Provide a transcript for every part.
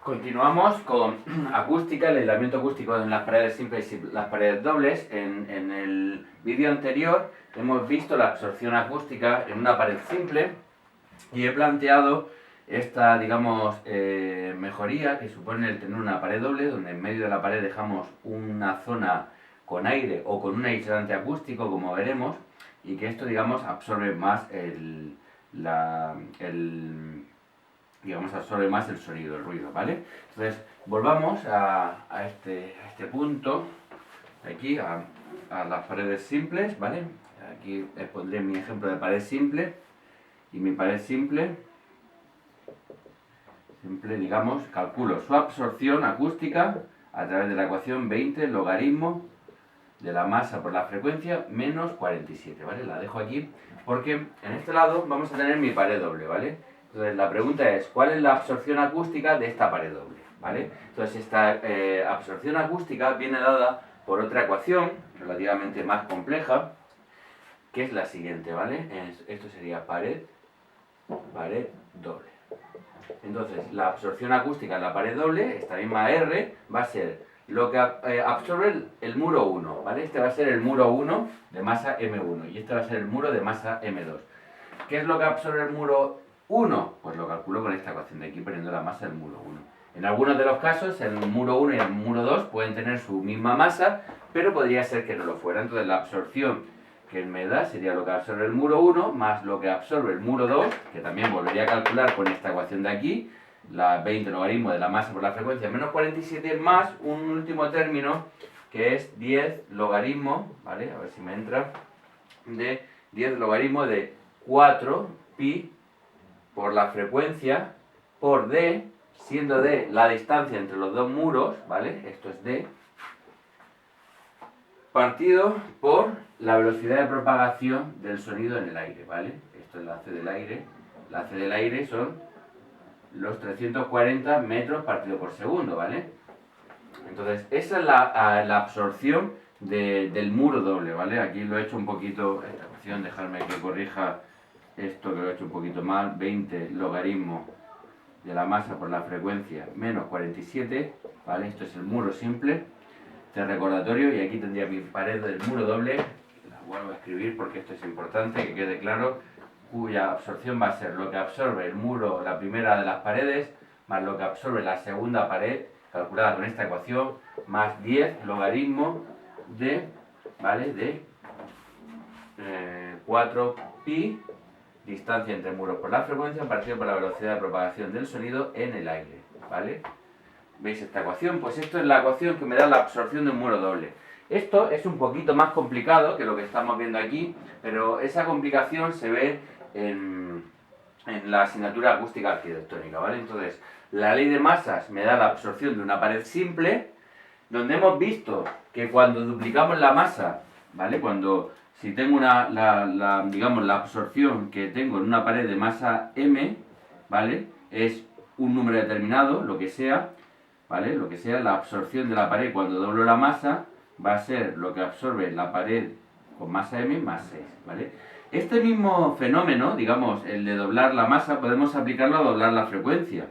Continuamos con acústica, el aislamiento acústico en las paredes simples y las paredes dobles. En el vídeo anterior hemos visto la absorción acústica en una pared simple y he planteado esta, digamos, mejoría que supone el tener una pared doble donde en medio de la pared dejamos una zona con aire o con un aislante acústico, como veremos, y que esto, digamos, absorbe más absorbe más el sonido, el ruido, ¿vale? Entonces, volvamos a este punto, aquí, a las paredes simples, ¿vale? Aquí les pondré mi ejemplo de pared simple, y mi pared simple, digamos, calculo su absorción acústica a través de la ecuación 20 logaritmo de la masa por la frecuencia menos 47, ¿vale? La dejo aquí porque en este lado vamos a tener mi pared doble, ¿vale? Entonces la pregunta es, ¿cuál es la absorción acústica de esta pared doble? ¿Vale? Entonces esta absorción acústica viene dada por otra ecuación relativamente más compleja, que es la siguiente, ¿vale? Esto sería pared doble. Entonces la absorción acústica en la pared doble, esta misma R, va a ser lo que absorbe el muro 1, ¿vale? Este va a ser el muro 1 de masa M1 y este va a ser el muro de masa M2. ¿Qué es lo que absorbe el muro 1? Pues lo calculo con esta ecuación de aquí poniendo la masa del muro 1. En algunos de los casos el muro 1 y el muro 2 pueden tener su misma masa, pero podría ser que no lo fuera. Entonces la absorción que me da sería lo que absorbe el muro 1 más lo que absorbe el muro 2, que también volvería a calcular con esta ecuación de aquí, la 20 logaritmo de la masa por la frecuencia menos 47, más un último término que es 10 logaritmo, ¿vale? A ver si me entra, de 10 logaritmo de 4 pi por la frecuencia por d, siendo d la distancia entre los dos muros, ¿vale? Esto es d, partido por la velocidad de propagación del sonido en el aire, ¿vale? Esto es la c del aire. La c del aire son los 340 metros partido por segundo, ¿vale? Entonces, esa es la absorción del muro doble, ¿vale? Aquí lo he hecho un poquito, esta ecuación, dejarme que corrija esto que lo he hecho un poquito mal, 20 logaritmo de la masa por la frecuencia menos 47, ¿vale? Esto es el muro simple, este recordatorio, y aquí tendría mi pared del muro doble, la vuelvo a escribir porque esto es importante, que quede claro, cuya absorción va a ser lo que absorbe el muro, la primera de las paredes, más lo que absorbe la segunda pared, calculada con esta ecuación, más 10 logaritmo de, ¿vale? De 4 pi, distancia entre muros por la frecuencia, partido por la velocidad de propagación del sonido en el aire, ¿vale? ¿Veis esta ecuación? Pues esto es la ecuación que me da la absorción de un muro doble. Esto es un poquito más complicado que lo que estamos viendo aquí, pero esa complicación se ve en la asignatura acústica arquitectónica, ¿vale? Entonces, la ley de masas me da la absorción de una pared simple, donde hemos visto que cuando duplicamos la masa, ¿vale? Si tengo digamos, la absorción que tengo en una pared de masa m, ¿vale? Es un número determinado, lo que sea, ¿vale? Lo que sea, la absorción de la pared cuando doblo la masa va a ser lo que absorbe la pared con masa m más 6, ¿vale? Este mismo fenómeno, digamos, el de doblar la masa, podemos aplicarlo a doblar la frecuencia.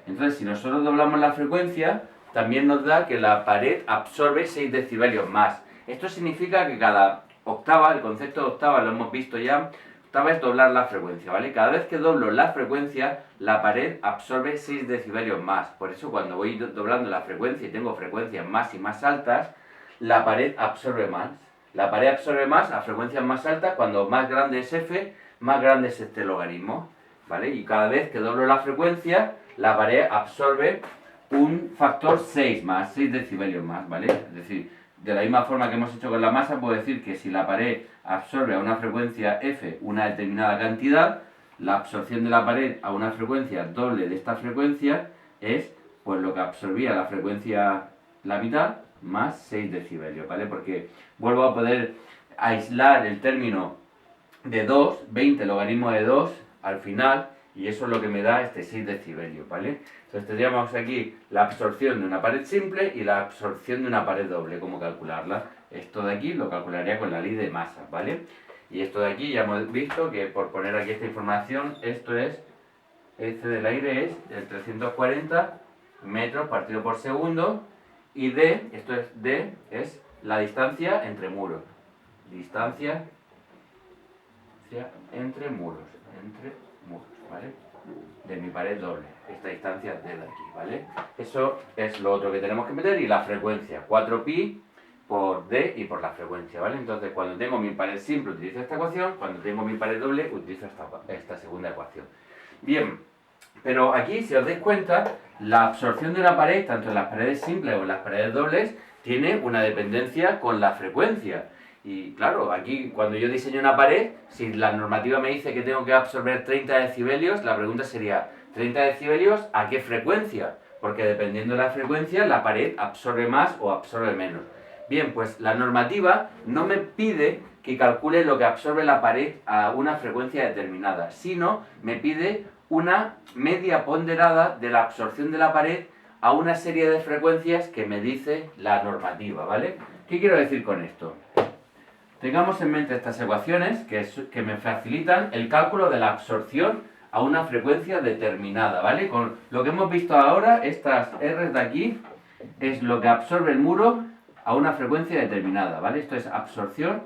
Entonces, si nosotros doblamos la frecuencia, también nos da que la pared absorbe 6 decibelios más. Esto significa que cada octava, el concepto de octava lo hemos visto ya, octava es doblar la frecuencia, ¿vale? Cada vez que doblo la frecuencia, la pared absorbe 6 decibelios más. Por eso cuando voy doblando la frecuencia y tengo frecuencias más y más altas, la pared absorbe más. La pared absorbe más a frecuencias más altas, cuando más grande es f, más grande es este logaritmo, ¿vale? Y cada vez que doblo la frecuencia, la pared absorbe un factor 6 más, 6 decibelios más, ¿vale? Es decir, de la misma forma que hemos hecho con la masa, puedo decir que si la pared absorbe a una frecuencia f una determinada cantidad, la absorción de la pared a una frecuencia doble de esta frecuencia es pues lo que absorbía la frecuencia la mitad más 6 decibelios, ¿vale? Porque vuelvo a poder aislar el término de 2, 20 logaritmo de 2 al final, y eso es lo que me da este 6 decibelios, ¿vale? Entonces tendríamos aquí la absorción de una pared simple y la absorción de una pared doble, ¿cómo calcularla? Esto de aquí lo calcularía con la ley de masas, ¿vale? Y esto de aquí ya hemos visto que, por poner aquí esta información, esto es, este del aire es el 340 metros partido por segundo, y D, esto es D, es la distancia entre muros. Distancia entre muros, ¿vale? De mi pared doble, esta distancia D de aquí, ¿vale? Eso es lo otro que tenemos que meter, y la frecuencia, 4pi por D y por la frecuencia, ¿vale? Entonces, cuando tengo mi pared simple utilizo esta ecuación, cuando tengo mi pared doble utilizo esta segunda ecuación. Bien, pero aquí, si os dais cuenta, la absorción de una pared, tanto en las paredes simples o en las paredes dobles, tiene una dependencia con la frecuencia. Y claro, aquí cuando yo diseño una pared, si la normativa me dice que tengo que absorber 30 decibelios, la pregunta sería, ¿30 decibelios a qué frecuencia? Porque dependiendo de la frecuencia, la pared absorbe más o absorbe menos. Bien, pues la normativa no me pide que calcule lo que absorbe la pared a una frecuencia determinada, sino me pide una media ponderada de la absorción de la pared a una serie de frecuencias que me dice la normativa, ¿vale? ¿Qué quiero decir con esto? Tengamos en mente estas ecuaciones que me facilitan el cálculo de la absorción a una frecuencia determinada, ¿vale? Con lo que hemos visto ahora, estas R's de aquí, es lo que absorbe el muro a una frecuencia determinada, ¿vale? Esto es absorción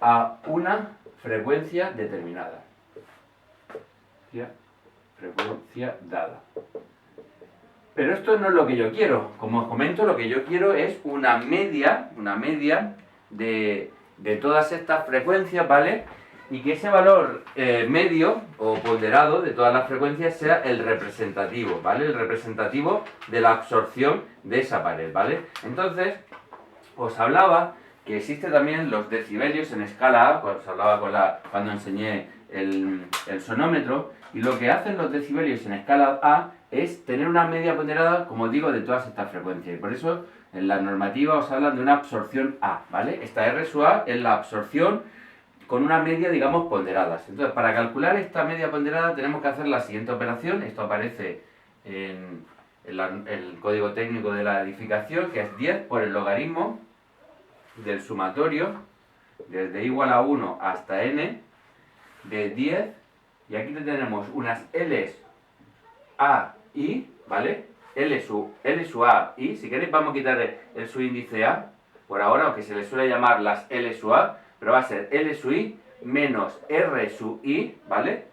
a una frecuencia determinada. Frecuencia dada. Pero esto no es lo que yo quiero. Como os comento, lo que yo quiero es una media de todas estas frecuencias, ¿vale? Y que ese valor medio o ponderado de todas las frecuencias sea el representativo, ¿vale? El representativo de la absorción de esa pared, ¿vale? Entonces, os hablaba que existe también los decibelios en escala A, os hablaba cuando enseñé el sonómetro, y lo que hacen los decibelios en escala A es tener una media ponderada, como digo, de todas estas frecuencias. Y por eso en la normativa os hablan de una absorción A, ¿vale? Esta R sub A es la absorción con una media, digamos, ponderadas. Entonces, para calcular esta media ponderada tenemos que hacer la siguiente operación. Esto aparece en el código técnico de la edificación, que es 10 por el logaritmo del sumatorio, desde igual a 1 hasta n, de 10, y aquí tenemos unas L's A, I, ¿vale? L sub A, I. Si queréis vamos a quitar el subíndice A, por ahora, aunque se le suele llamar las L sub A, pero va a ser L sub I menos R sub I, ¿vale?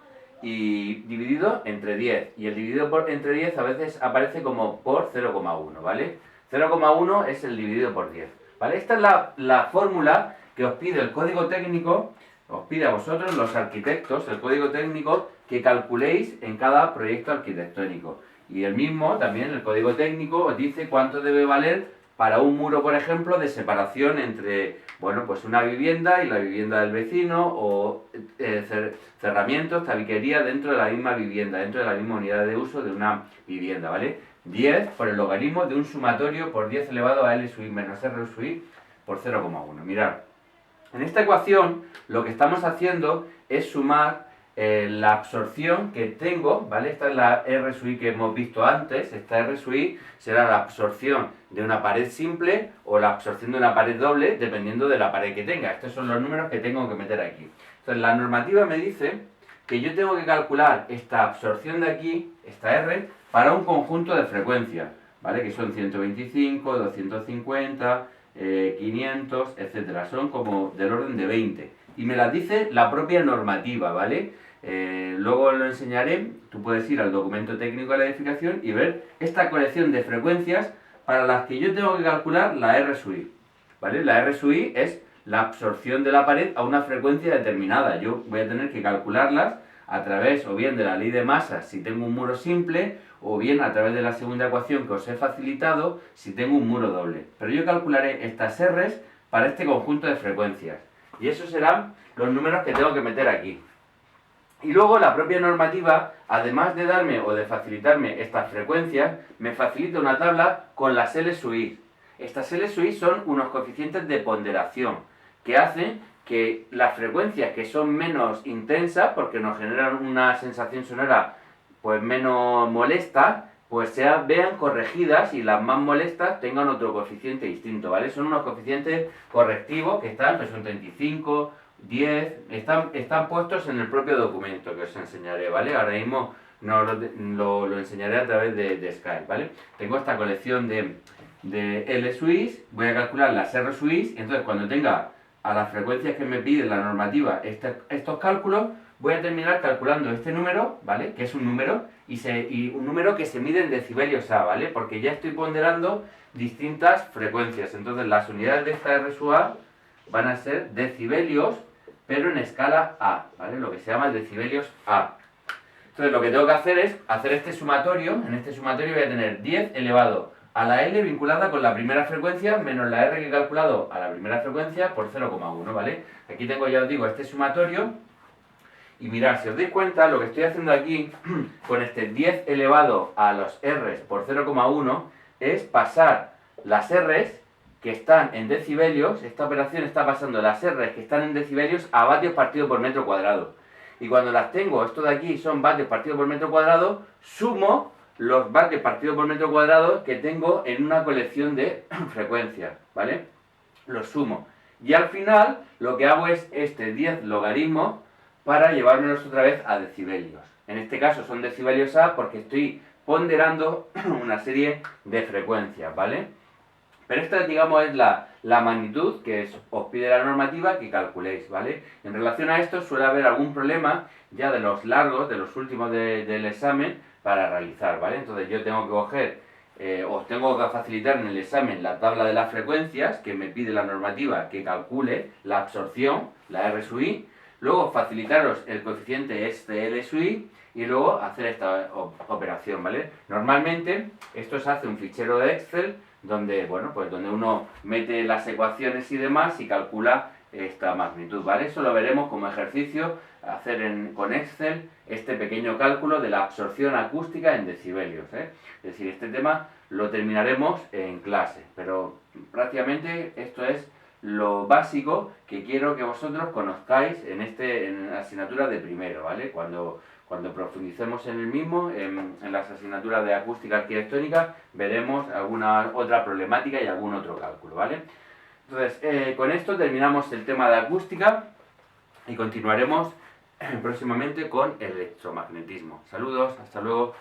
Y dividido entre 10. Y el dividido entre 10 a veces aparece como por 0,1, ¿vale? 0,1 es el dividido por 10, ¿vale? Esta es la fórmula que os pide el código técnico, os pide a vosotros, los arquitectos, el código técnico, que calculéis en cada proyecto arquitectónico. Y el mismo, también el código técnico, os dice cuánto debe valer para un muro, por ejemplo, de separación entre, bueno, pues una vivienda y la vivienda del vecino, o cerramientos, tabiquería dentro de la misma vivienda, dentro de la misma unidad de uso de una vivienda, ¿vale? 10 por el logaritmo de un sumatorio por 10 elevado a L sub I menos R sub I por 0,1. Mirad, en esta ecuación lo que estamos haciendo es sumar la absorción que tengo, ¿vale? Esta es la R sub I que hemos visto antes. Esta R sub I será la absorción de una pared simple o la absorción de una pared doble, dependiendo de la pared que tenga. Estos son los números que tengo que meter aquí. Entonces, la normativa me dice que yo tengo que calcular esta absorción de aquí, esta R, para un conjunto de frecuencias, ¿vale? Que son 125, 250, 500, etcétera. Son como del orden de 20. Y me las dice la propia normativa, ¿vale? Luego lo enseñaré. Tú puedes ir al documento técnico de la edificación y ver esta colección de frecuencias para las que yo tengo que calcular la R sub I, ¿vale? La R sub I es la absorción de la pared a una frecuencia determinada. Yo voy a tener que calcularlas a través o bien de la ley de masas si tengo un muro simple, o bien a través de la segunda ecuación que os he facilitado si tengo un muro doble. Pero yo calcularé estas R's para este conjunto de frecuencias. Y esos serán los números que tengo que meter aquí. Y luego la propia normativa, además de darme o de facilitarme estas frecuencias, me facilita una tabla con las L sub I. Estas L sub I son unos coeficientes de ponderación que hacen que las frecuencias que son menos intensas, porque nos generan una sensación sonora pues menos molesta, pues vean corregidas, y las más molestas tengan otro coeficiente distinto, ¿vale? Son unos coeficientes correctivos que están, pues son 35, 10, están puestos en el propio documento que os enseñaré, ¿vale? Ahora mismo no lo enseñaré a través de Skype, ¿vale? Tengo esta colección de L suites, voy a calcular las R suites, y entonces cuando tenga a las frecuencias que me pide la normativa estos cálculos, voy a terminar calculando este número, ¿vale? Que es un número, y un número que se mide en decibelios A, ¿vale? Porque ya estoy ponderando distintas frecuencias, entonces las unidades de esta R sub A van a ser decibelios, pero en escala A, ¿vale? Lo que se llama decibelios A. Entonces lo que tengo que hacer es hacer este sumatorio. En este sumatorio voy a tener 10 elevado a la L vinculada con la primera frecuencia menos la R que he calculado a la primera frecuencia por 0,1, ¿vale? Aquí tengo, ya os digo, este sumatorio. Y mirad, si os dais cuenta, lo que estoy haciendo aquí con este 10 elevado a los R's por 0,1 es pasar las R's que están en decibelios. Esta operación está pasando las R's que están en decibelios a vatios partido por metro cuadrado. Y cuando las tengo, esto de aquí son vatios partido por metro cuadrado, sumo los vatios partido por metro cuadrado que tengo en una colección de frecuencias, ¿vale? Los sumo. Y al final lo que hago es este 10 logaritmos para llevármelos otra vez a decibelios. En este caso son decibelios A porque estoy ponderando una serie de frecuencias, ¿vale? Pero esta, digamos, es la magnitud que os pide la normativa que calculéis, ¿vale? En relación a esto suele haber algún problema ya de los largos, de los últimos del examen para realizar, ¿vale? Entonces yo tengo que coger, os tengo que facilitar en el examen la tabla de las frecuencias que me pide la normativa que calcule la absorción, la R sub I, luego facilitaros el coeficiente L sub I y luego hacer esta operación, ¿vale? Normalmente esto se hace un fichero de Excel donde, bueno, pues donde uno mete las ecuaciones y demás y calcula esta magnitud, ¿vale? Eso lo veremos como ejercicio, hacer con Excel este pequeño cálculo de la absorción acústica en decibelios, ¿eh? Es decir, este tema lo terminaremos en clase, pero prácticamente esto es lo básico que quiero que vosotros conozcáis en la asignatura de primero, ¿vale? Cuando profundicemos en el mismo, en las asignaturas de acústica arquitectónica, veremos alguna otra problemática y algún otro cálculo, ¿vale? Entonces, con esto terminamos el tema de acústica y continuaremos próximamente con el electromagnetismo. Saludos, hasta luego.